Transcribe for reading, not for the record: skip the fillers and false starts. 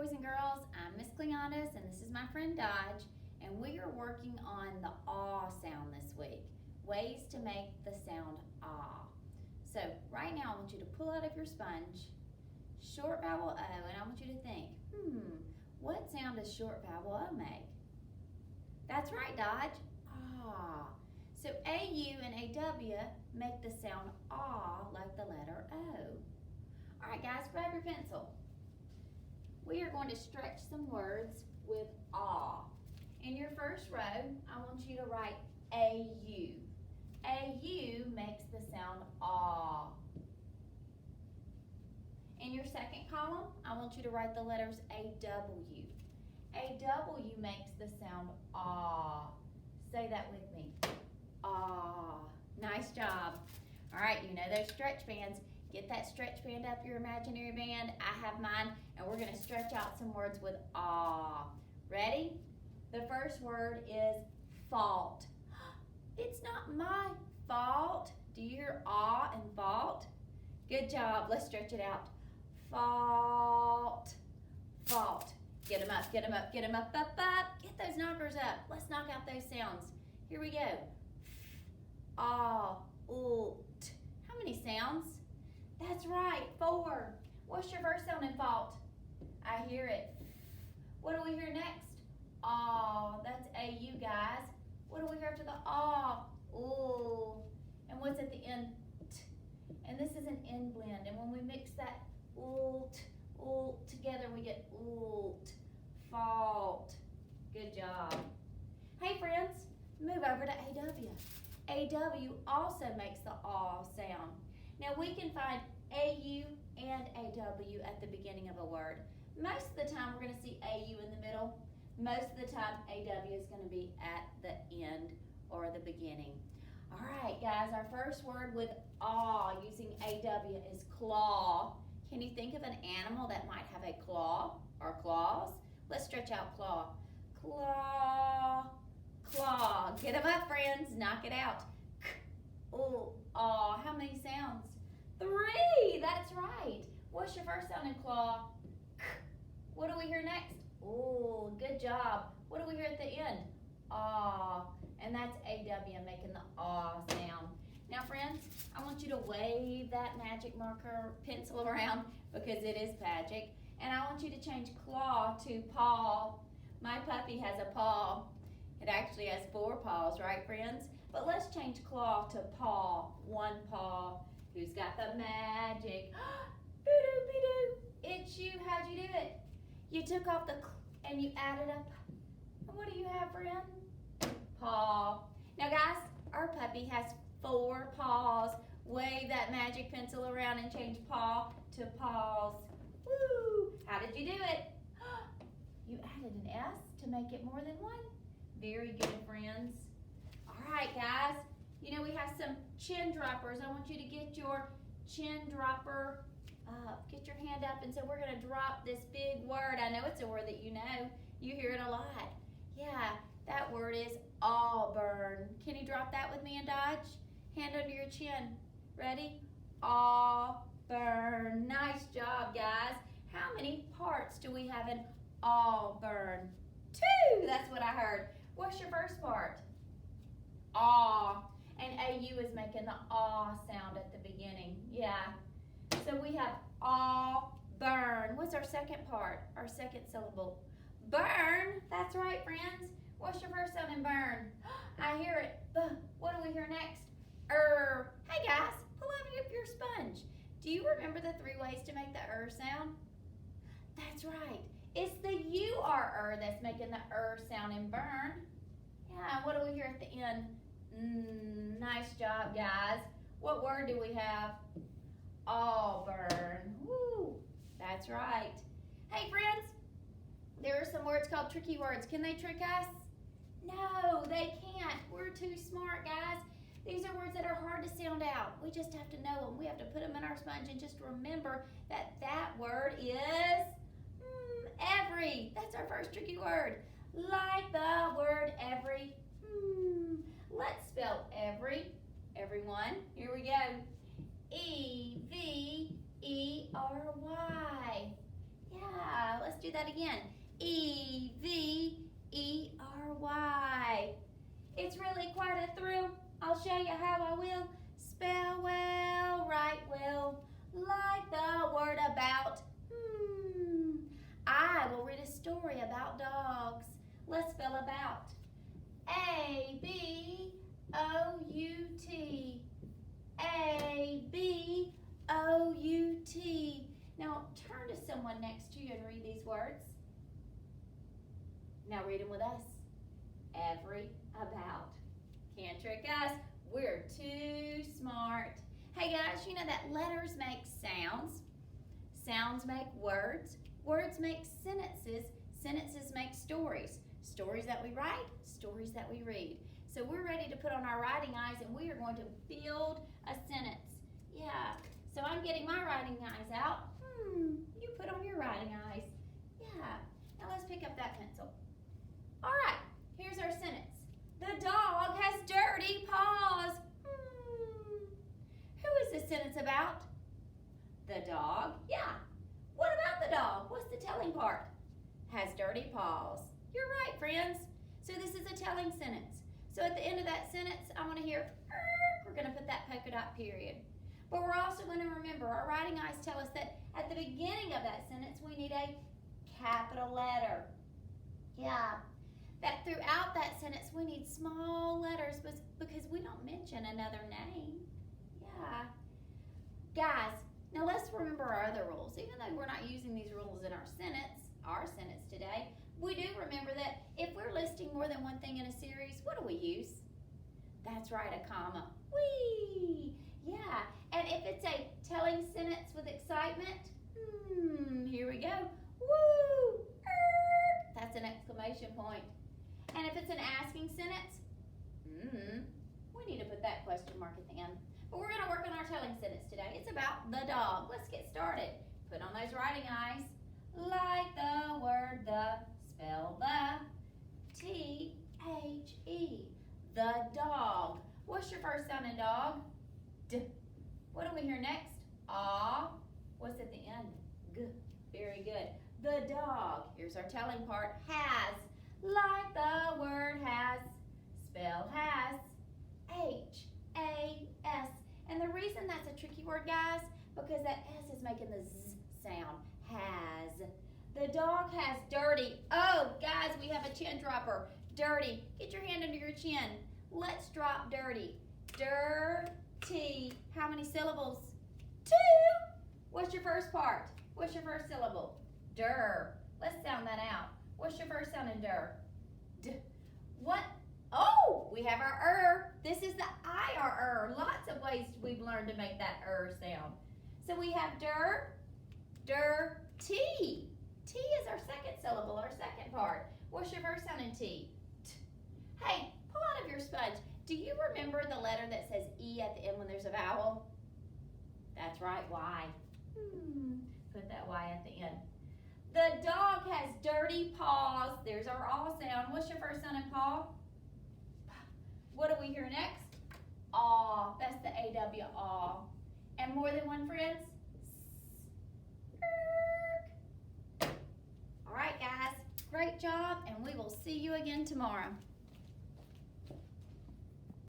boys and girls. I'm Miss Cleontis and this is my friend Dodge, and we are working on the ah sound this week. Ways to make the sound ah. So right now I want you to pull out of your sponge short vowel O, and I want you to think, what sound does short vowel O make? That's right, Dodge. Ah. So AU and AW make the sound ah like the letter O. All right, guys, grab your pencil. We are going to stretch some words with ah. In your first row, I want you to write AU. AU makes the sound ah. In your second column, I want you to write the letters AW. AW makes the sound ah. Say that with me. Ah. Nice job. All right, you know those stretch bands. Get that stretch band up, your imaginary band. I have mine, and we're going to stretch out some words with ah. Ready? The first word is fault. It's not my fault. Do you hear ah and fault? Good job. Let's stretch it out. Fault. Fault. Get them up, get them up, get them up, up, up. Get those knockers up. Let's knock out those sounds. Here we go. Ah, ult. How many sounds? That's right, 4. What's your first sound in fault? I hear it. What do we hear next? Ah, that's AU, guys. What do we hear after the ah? Ooh. And what's at the end? T. And this is an end blend. And when we mix that ult together, we get ult. Fault. Good job. Hey, friends, move over to AW. AW also makes the ah sound. Now we can find AU and AW at the beginning of a word. Most of the time we're going to see AU in the middle. Most of the time AW is going to be at the end or the beginning. All right, guys, our first word with ah using AW is claw. Can you think of an animal that might have a claw or claws? Let's stretch out claw. Claw, claw. Get them up, friends. Knock it out. Ooh, ah. How many sounds? 3. That's right. What's your first sound in claw? What do we hear next? Ooh, good job. What do we hear at the end? Ah. And that's AW making the ah sound. Now, friends, I want you to wave that magic marker pencil around because it is magic. And I want you to change claw to paw. My puppy has a paw. It actually has 4 paws, right, friends? But let's change claw to paw. 1 paw. Who's got the magic? Boo-doo, bee-doo. It's you. How'd you do it? You took off the and you added up. And what do you have, friend? Paw. Now, guys, our puppy has 4 paws. Wave that magic pencil around and change paw to paws. Woo! How did you do it? You added an S to make it more than 1. Very good, friends. All right, guys. You know, we have some chin droppers. I want you to get your chin dropper up. Get your hand up, and so we're going to drop this big word. I know it's a word that you know. You hear it a lot. Yeah, that word is Auburn. Can you drop that with me and Dodge? Hand under your chin. Ready? Auburn. Nice job, guys. How many parts do we have in Auburn? 2. That's what I heard. What's your first part? Ah. And AU is making the ah sound at the beginning. Yeah. So we have Auburn. What's our second part? Our second syllable? Burn. That's right, friends. What's your first sound in burn? I hear it. What do we hear next? Hey, guys, pull up your sponge. Do you remember the 3 ways to make the sound? That's right. It's the U-R that's making the sound in burn. Yeah, what do we hear at the end? Nice job, guys. What word do we have? Auburn. Woo, that's right. Hey, friends, there are some words called tricky words. Can they trick us? No, they can't. We're too smart, guys. These are words that are hard to sound out. We just have to know them. We have to put them in our sponge and just remember that that word is every. That's our first tricky word. Like the word every. Let's spell every. Everyone. Here we go. E-V-E-R-Y. Yeah, let's do that again. E-V-E-R-Y. It's really quite a thrill. I'll show you how I will. Spell well, write well, like the word about. I will read a story about dogs. Let's spell about. A-B-O-U-T. A-B-O-U-T. Now turn to someone next to you and read these words. Now read them with us. Every, about. Can't trick us. We're too smart. Hey guys, you know that letters make sounds. Sounds make words. Words make sentences. Sentences make stories. Stories that we write, stories that we read. So we're ready to put on our writing eyes and we are going to build a sentence. Yeah, so I'm getting my writing eyes out. You put on your writing eyes. Yeah, now let's pick up that pencil. All right, here's our sentence. The dog has dirty paws. Who is this sentence about? The dog, yeah. What about the dog? What's the telling part? Has dirty paws. You're right, friends. So this is a telling sentence. So at the end of that sentence, I want to hear, we're going to put that polka dot period. But we're also going to remember, our writing eyes tell us that at the beginning of that sentence, we need a capital letter. Yeah. That throughout that sentence, we need small letters because we don't mention another name. Yeah. Guys, now let's remember our other rules. Even though we're not using these rules in our sentence today, we do remember that if we're listing more than one thing in a series, what do we use? That's right, a comma. Whee! Yeah, and if it's a telling sentence with excitement, here we go. Woo! That's an exclamation point. And if it's an asking sentence, we need to put that question mark at the end. But we're going to work on our telling sentence today. It's about the dog. Let's get started. Put on those writing eyes. Like the word the, spell the, T-H-E, the dog. What's your first sound in dog? D. What do we hear next? Ah. What's at the end? G. Very good. The dog. Here's our telling part. Has. Like the word has. Spell has. H-A-S. And the reason that's a tricky word, guys, because that S is making the Z sound. Has. The dog has dirty. Oh, guys, we have a chin dropper. Dirty. Get your hand under your chin. Let's drop dirty. Dirty. How many syllables? 2. What's your first part? What's your first syllable? Der. Let's sound that out. What's your first sound in der? D. What? Oh, we have our This is the I-R-R. Lots of ways we've learned to make that sound. So we have der, T. T is our second syllable, our second part. What's your first sound in T? T. Hey, pull out of your sponge. Do you remember the letter that says E at the end when there's a vowel? That's right, Y. Put that Y at the end. The dog has dirty paws. There's our aw sound. What's your first sound in paw? What do we hear next? Aw. That's the A-W, aw. And more than one, friends? All right, guys. Great job, and we will see you again tomorrow.